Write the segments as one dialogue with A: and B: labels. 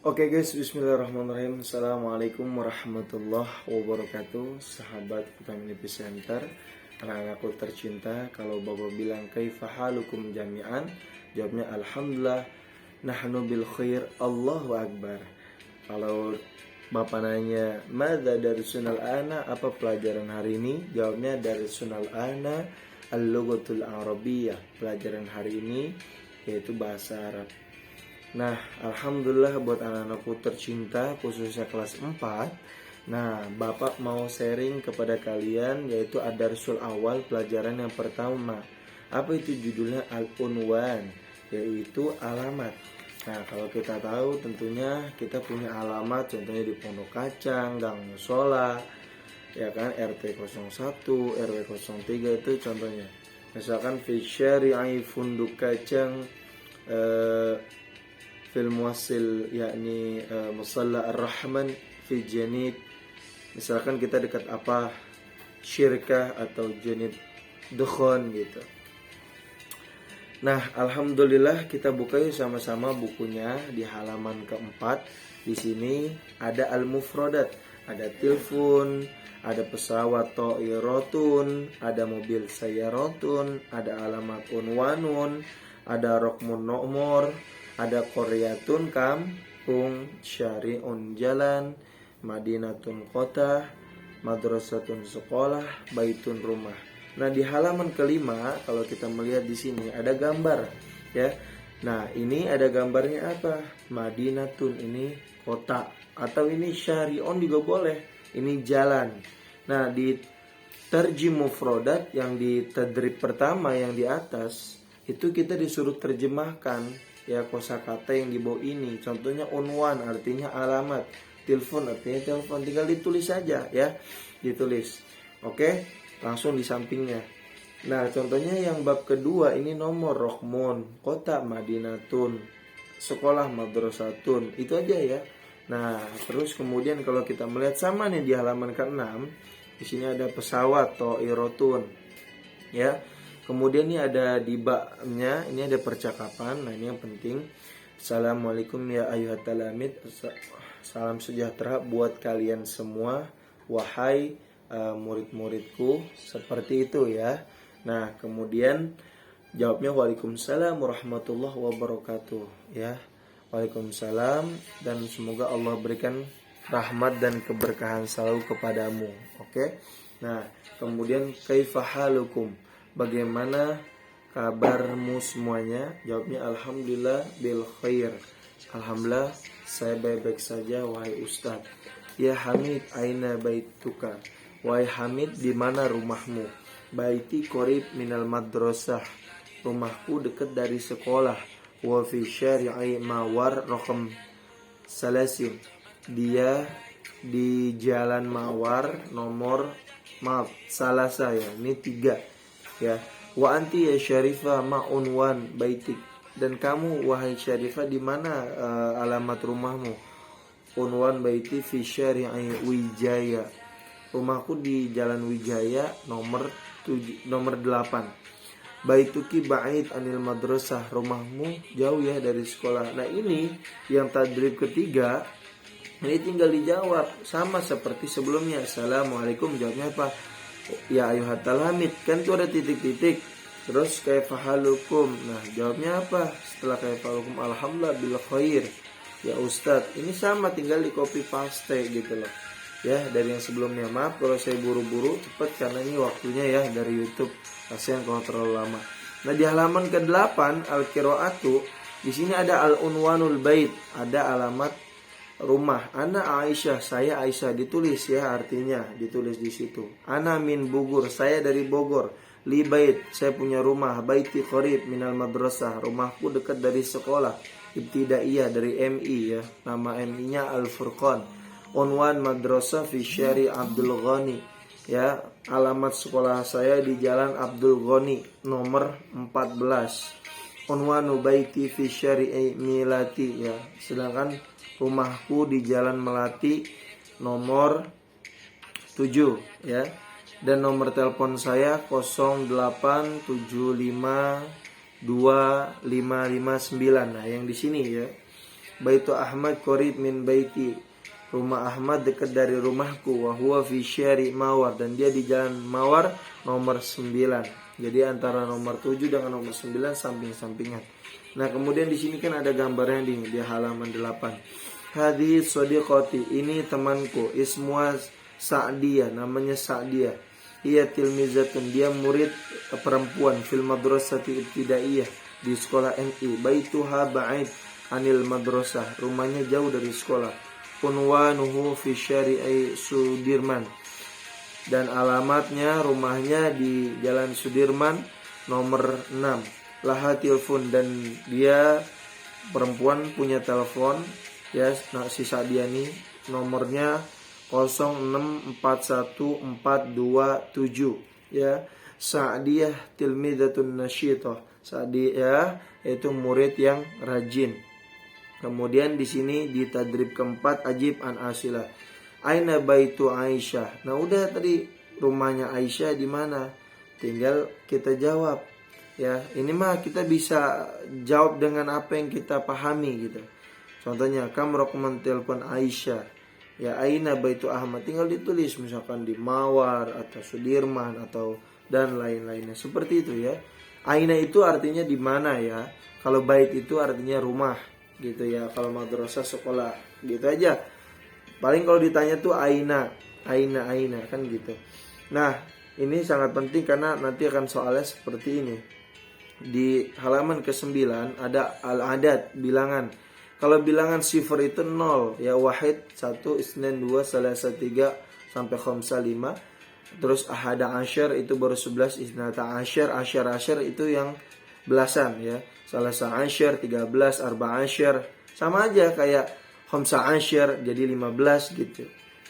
A: Oke guys, bismillahirrahmanirrahim. Assalamualaikum warahmatullahi wabarakatuh. Sahabat Vitamin Epicenter, anak-anakku tercinta, kalau bapak bilang kaifa halukum jami'an, jawabnya alhamdulillah, nahnu bil khair, Allahu akbar. Kalau bapak nanya madza darsunal ana, apa pelajaran hari ini, jawabnya darsunal ana al-lughatul arabiyyah. Pelajaran hari ini yaitu bahasa Arab. Nah, alhamdulillah buat anak-anakku tercinta khususnya kelas 4. Nah, Bapak mau sharing kepada kalian yaitu ad-darsul awal, pelajaran yang pertama. Apa itu judulnya? Al-unwan, yaitu alamat. Nah, kalau kita tahu tentunya kita punya alamat, contohnya di Pondok Kacang, Gang Musola, ya kan, RT 01, RW 03 itu contohnya. Misalkan fi syari'i Funduk Kacang fil muassil yakni musalla ar-rahman fi janib, misalkan kita dekat apa syirkah atau janib dukhon gitu. Nah, alhamdulillah kita buka yuk sama-sama bukunya di halaman keempat. Di sini ada al-mufradat, ada telepon, ada pesawat to'iratun, ada mobil sayaratun, ada alamat unwanun, ada rokmun nomor, ada koryatun kampung, syari'un jalan, madinatun kota, madrasatun sekolah, baitun rumah. Nah, di halaman kelima kalau kita melihat di sini ada gambar, ya. Nah, ini ada gambarnya apa? Madinatun, ini kota, atau ini syari'un juga boleh, ini jalan. Nah, di tarjim mufradat yang di tadrib pertama yang di atas itu kita disuruh terjemahkan ya kosakata yang di bawah ini. Contohnya unwan artinya alamat, telepon artinya telepon, tinggal ditulis saja ya, ditulis. Oke, langsung di sampingnya. Nah, contohnya yang bab kedua ini nomor, rokmon, kota, madinatun, sekolah, madrasatun, itu aja ya. Nah, terus kemudian kalau kita melihat sama nih di halaman ke-6, di sini ada pesawat to'irotun ya. Kemudian ini ada di baknya, ini ada percakapan. Nah, ini yang penting. Assalamualaikum ya ayuhat talamid, salam sejahtera buat kalian semua, wahai murid-muridku, seperti itu ya. Nah, kemudian jawabnya waalaikumsalam warahmatullahi wabarakatuh ya. Waalaikumsalam, dan semoga Allah berikan rahmat dan keberkahan selalu kepadamu. Oke. Nah, kemudian kaifa halukum, bagaimana kabarmu semuanya? Jawabnya alhamdulillah bil khair. Alhamdulillah saya baik-baik saja wahai ustaz. Ya Hamid, aina baituka? Wahai Hamid, di mana rumahmu? Baiti qorib minal madrasah, rumahku dekat dari sekolah. Wa fi syari'i Mawar raqam salasin, dia di jalan Mawar nomor salasa ya, ini 3 ya. Wa anti ya Syarifah ma unwan baitik, dan kamu wahai Syarifah di mana alamat rumahmu? Unwan baiti fi syari'i Wijaya, rumahku di jalan Wijaya nomor 8. Baituki ba'id anil madrasah, rumahmu jauh ya dari sekolah. Nah, ini yang tadrib ketiga, ini tinggal dijawab sama seperti sebelumnya. Assalamualaikum, jawabnya apa? Ya ayuhat talamid, kan itu ada titik-titik. Terus kaifa halukum, nah jawabnya apa setelah kaifa halukum? Alhamdulillah bil khair ya ustadz. Ini sama, tinggal di copy paste gitu loh ya dari yang sebelumnya. Maaf kalau saya buru-buru cepet karena ini waktunya ya dari YouTube, kasihan kalau terlalu lama. Nah, di halaman ke-8 al-qiraatu, di sini ada al-unwanul bait, ada alamat rumah. Ana Aisyah, saya Aisyah, ditulis ya, artinya ditulis di situ. Ana min Bogor, saya dari Bogor. Li bait, saya punya rumah. Baiti qarib minal madrasah, rumahku dekat dari sekolah ibtidaiyah, dari MI ya. Nama MI-nya Al-Furqan. Unwan madrasah fi syari Abdul Ghani ya, alamat sekolah saya di Jalan Abdul Ghani nomor 14. Unwanu baiti fi syari Milati ya, sedangkan rumahku di Jalan Melati nomor 7 ya. Dan nomor telepon saya 08752559. Nah, yang di sini ya. Baitu Ahmad qarib min baiti. Rumah Ahmad dekat dari rumahku. Wa huwa fi syari Mawar, dan dia di jalan Mawar nomor 9. Jadi antara nomor 7 dengan nomor 9 samping-sampingan. Nah, kemudian di sini kan ada gambarnya di halaman 8. Hadhi sadiqati, ini temanku, ismuha Sa'diyah, namanya Sa'diyah. Ia tilmizatun, dia murid perempuan, fil madrasati ibtidaiyah, di sekolah MI. Baituha ba'id anil madrasah, rumahnya jauh dari sekolah. Unwanuhu fi syari'i Sudirman, dan alamatnya rumahnya di Jalan Sudirman nomor 6. Laha telepon, dan dia perempuan punya telepon ya. Nah, si Sa'diyah ini nomornya 0641427 ya. Sa'diyah tilmidatun nasyithah. Sa'diyah itu murid yang rajin. Kemudian di sini di tadrib keempat, ajib an asilah. Aina baitu Aisyah. Nah, udah tadi rumahnya Aisyah di mana? Tinggal kita jawab. Ya, ini mah kita bisa jawab dengan apa yang kita pahami gitu. Contohnya, kamu rekomen telepon Aisyah. Ya, aina baitu Ahmad, tinggal ditulis misalkan di Mawar atau Sudirman atau dan lain-lainnya. Seperti itu ya. Aina itu artinya di mana ya. Kalau bait itu artinya rumah gitu ya. Kalau madrasah sekolah gitu aja. Paling kalau ditanya tuh aina kan gitu. Nah, ini sangat penting karena nanti akan soalnya seperti ini. Di halaman ke-9 ada al-adad, bilangan. Kalau bilangan sifar itu 0 ya, wahid 1 isnan 2 salasa 3 sampai khamsa 5. Terus ahada asyar itu baru 11, isnata asyar, asyar itu yang belasan ya. Salasa asyar 13, arba asyar, sama aja kayak khamsa asyar jadi 15 gitu.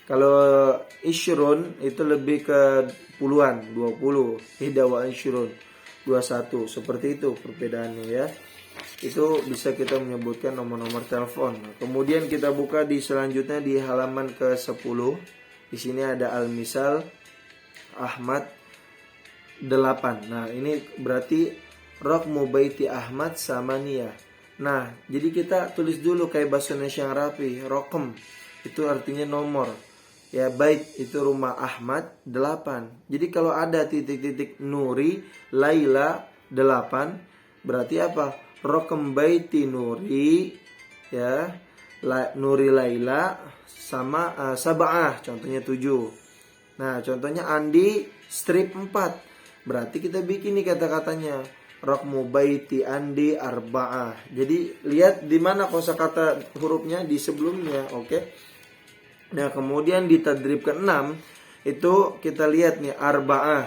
A: Kalau isyrun itu lebih ke puluhan, 20, hida wa isyrun 21, seperti itu perbedaannya ya. Itu bisa kita menyebutkan nomor-nomor telepon. Nah, kemudian kita buka di selanjutnya di halaman ke-10. Di sini ada al-misal Ahmad 8. Nah, ini berarti Raqmu baiti Ahmad samaniyah. Nah, jadi kita tulis dulu kayak bahasa Indonesia yang rapi. Raqam itu artinya nomor. Ya, bait itu rumah Ahmad 8. Jadi kalau ada titik-titik Nuri, Laila 8, berarti apa? Raqam baiti Nuri ya, Nuri Laila sama Sab'ah, contohnya 7. Nah, contohnya Andi strip 4. Berarti kita bikin nih kata-katanya. Raqmu baiti Andi arba'ah. Jadi lihat di mana kosakata hurufnya di sebelumnya, oke? Nah, kemudian di tadrib ke-6 itu kita lihat nih arba'ah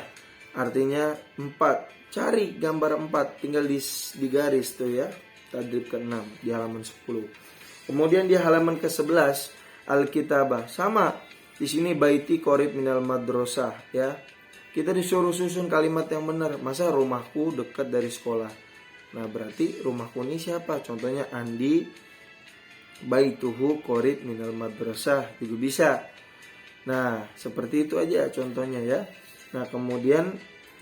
A: artinya 4. Cari gambar 4, tinggal di garis tuh ya. Tadrib ke-6 di halaman 10. Kemudian di halaman ke-11 al-kitabah, sama. Di sini baiti qarib minal madrasah ya. Kita disuruh susun kalimat yang benar. Masa rumahku dekat dari sekolah? Nah, berarti rumahku ini siapa? Contohnya Andi baituhu qarib minal madrasah, juga bisa. Nah, seperti itu aja contohnya ya. Nah, kemudian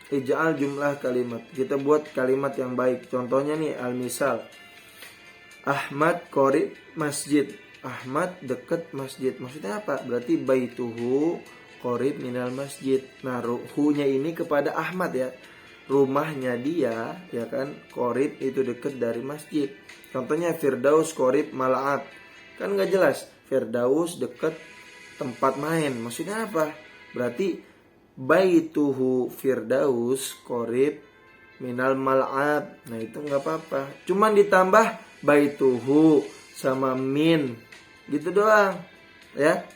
A: ij'al jumlah kalimat. Kita buat kalimat yang baik. Contohnya nih al-misal. Ahmad qarib masjid. Ahmad dekat masjid. Maksudnya apa? Berarti baituhu qarib minal masjid. Nah, hu-nya ini kepada Ahmad ya. Rumahnya dia ya kan, qarib itu dekat dari masjid. Contohnya Firdaus qarib mal'ab. Kan enggak jelas. Firdaus dekat tempat main. Maksudnya apa? Berarti baituhu Firdaus qarib minal mal'ab. Nah, itu enggak apa-apa. Cuman ditambah baituhu sama min. Gitu doang. Ya.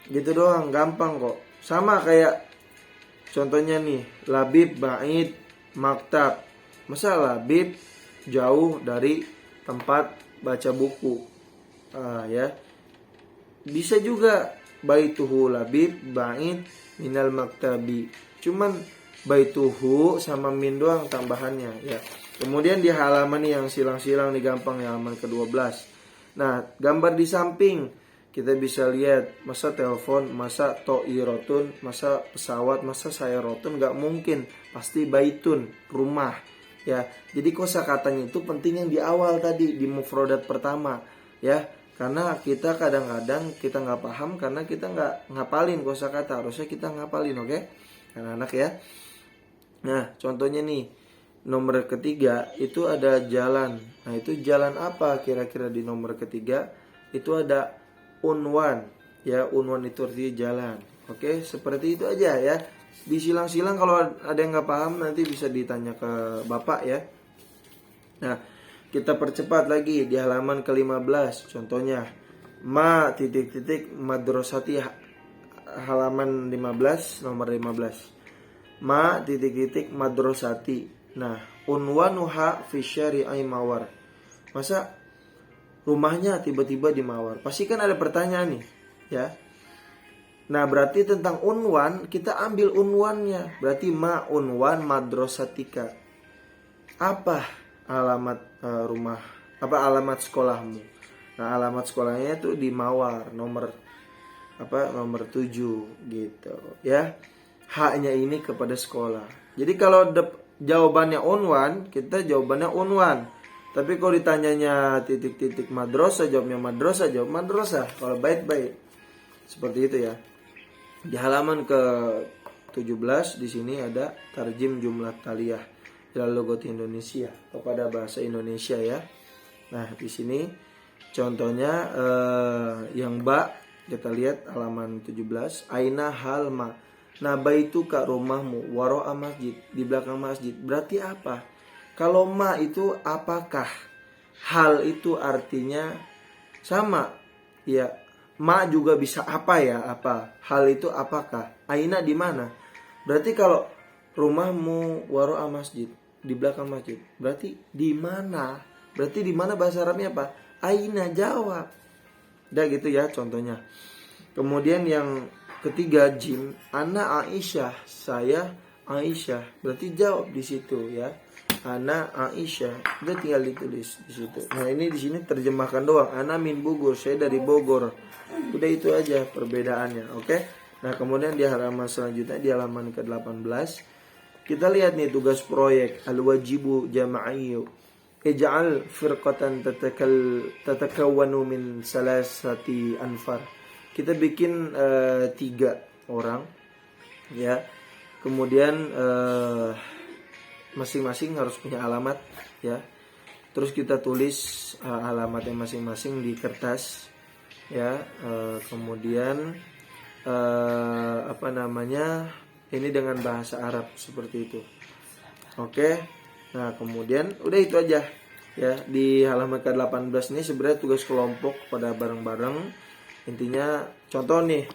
A: Gitu doang, gampang kok. Sama kayak contohnya nih, labib ba'id maktab. Masa labib jauh dari tempat baca buku? Ya. Bisa juga baituhu labib ba'id minal maktabi. Cuman baituhu sama min doang tambahannya ya. Kemudian di halaman yang silang-silang nih gampang ya, halaman ke-12. Nah, gambar di samping kita bisa lihat, masa telepon, masa to'irotun, masa pesawat, masa sayarotun, gak mungkin. Pasti baitun, rumah. Ya, jadi kosakatanya itu penting yang di awal tadi, di mufrodat pertama. ya. Karena kita kadang-kadang kita nggak paham karena kita nggak ngapalin kosakata. Harusnya kita ngapalin, oke? Anak-anak ya. Nah, contohnya nih, nomor ketiga itu ada jalan. Nah, itu jalan apa kira-kira di nomor ketiga? Itu ada unwan. Ya, unwan itu artinya jalan. Oke, seperti itu aja ya. Disilang-silang kalau ada yang nggak paham nanti bisa ditanya ke Bapak ya. Nah, kita percepat lagi di halaman ke-15. Contohnya, ma titik-titik madrasati, halaman 15, nomor 15. Ma titik-titik madrasati. Nah, unwanuha fi syari'i Mawar. Masa rumahnya tiba-tiba di Mawar? Pasti kan ada pertanyaan nih, ya. Nah, berarti tentang unwan kita ambil unwannya. Berarti ma unwan madrasatika. Apa alamat rumah, apa alamat sekolahmu? Nah, alamat sekolahnya itu di Mawar, nomor 7 gitu ya. Haknya ini kepada sekolah. Jadi kalau jawabannya unwan, kita jawabannya unwan. Tapi kalau ditanyanya titik-titik madrasah, jawabnya madrasah, jawab madrasah. Kalau bait-bait. Seperti itu ya. Di halaman ke-17 di sini ada tarjim jumlah taliyah dalam logat Indonesia kepada bahasa Indonesia ya. Nah, di sini contohnya yang ba, kita lihat halaman 17, aina halma. Nah, baitu ka rumahmu waro'a masjid, di belakang masjid. Berarti apa? Kalau ma itu apakah? Hal itu artinya sama. Ya, ma juga bisa apa ya? Apa? Hal itu apakah? Aina di mana? Berarti kalau rumahmu waro'a masjid, di belakang masjid, berarti di mana? Berarti di mana bahasa Arabnya apa? Aina, jawab. Udah gitu ya contohnya. Kemudian yang ketiga jim, ana Aisyah, saya Aisyah. Berarti jawab di situ ya. Ana Aisyah. Udah tinggal ditulis di situ. Nah, ini di sini terjemahkan doang. Ana min Bogor, saya dari Bogor. Udah itu aja perbedaannya, oke? Nah, kemudian di halaman selanjutnya di halaman ke-18 kita lihat nih tugas proyek al-wajibu jama'iyyu. Ij'al firqatan tatakawwanu min salasati anfar. Kita bikin 3 orang ya. Kemudian masing-masing harus punya alamat ya. Terus kita tulis alamatnya masing-masing di kertas ya. Kemudian ini dengan bahasa Arab seperti itu. Oke. Nah, kemudian udah itu aja. Ya, di halaman ke-18 ini sebenarnya tugas kelompok pada bareng-bareng. Intinya contoh nih,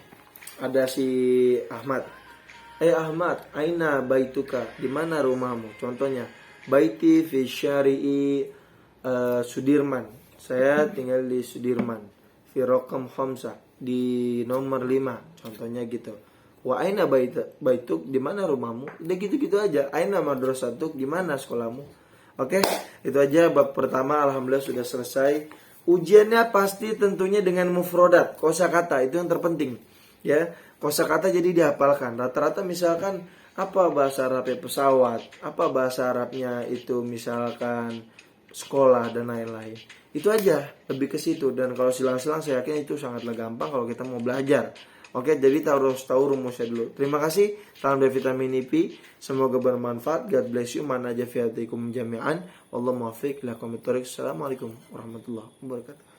A: ada si Ahmad. Ahmad, aina baituka? Di mana rumahmu? Contohnya, baiti fi syari'i Sudirman. Saya tinggal di Sudirman. Fi raqam 5, di nomor 5. Contohnya gitu. Wa aina baituk, di mana rumahmu? Udah gitu-gitu aja. Aina madrasatuk, di mana sekolahmu? Oke, itu aja bab pertama. Alhamdulillah sudah selesai. Ujiannya pasti tentunya dengan mufrodat, kosakata, itu yang terpenting. Ya, kosakata jadi dihafalkan. Rata-rata misalkan apa bahasa Arabnya pesawat, apa bahasa Arabnya itu misalkan sekolah dan lain-lain. Itu aja, lebih ke situ. Dan kalau silang-silang saya yakin itu sangatlah gampang kalau kita mau belajar. Oke, jadi harus tahu rumusnya dulu. Terima kasih. Salam dari vitamin IP. Semoga bermanfaat. God bless you. Mana aja fiatikum jami'an. Wallahu muwaffiq ila aqwamit thoriq. Assalamualaikum warahmatullahi wabarakatuh.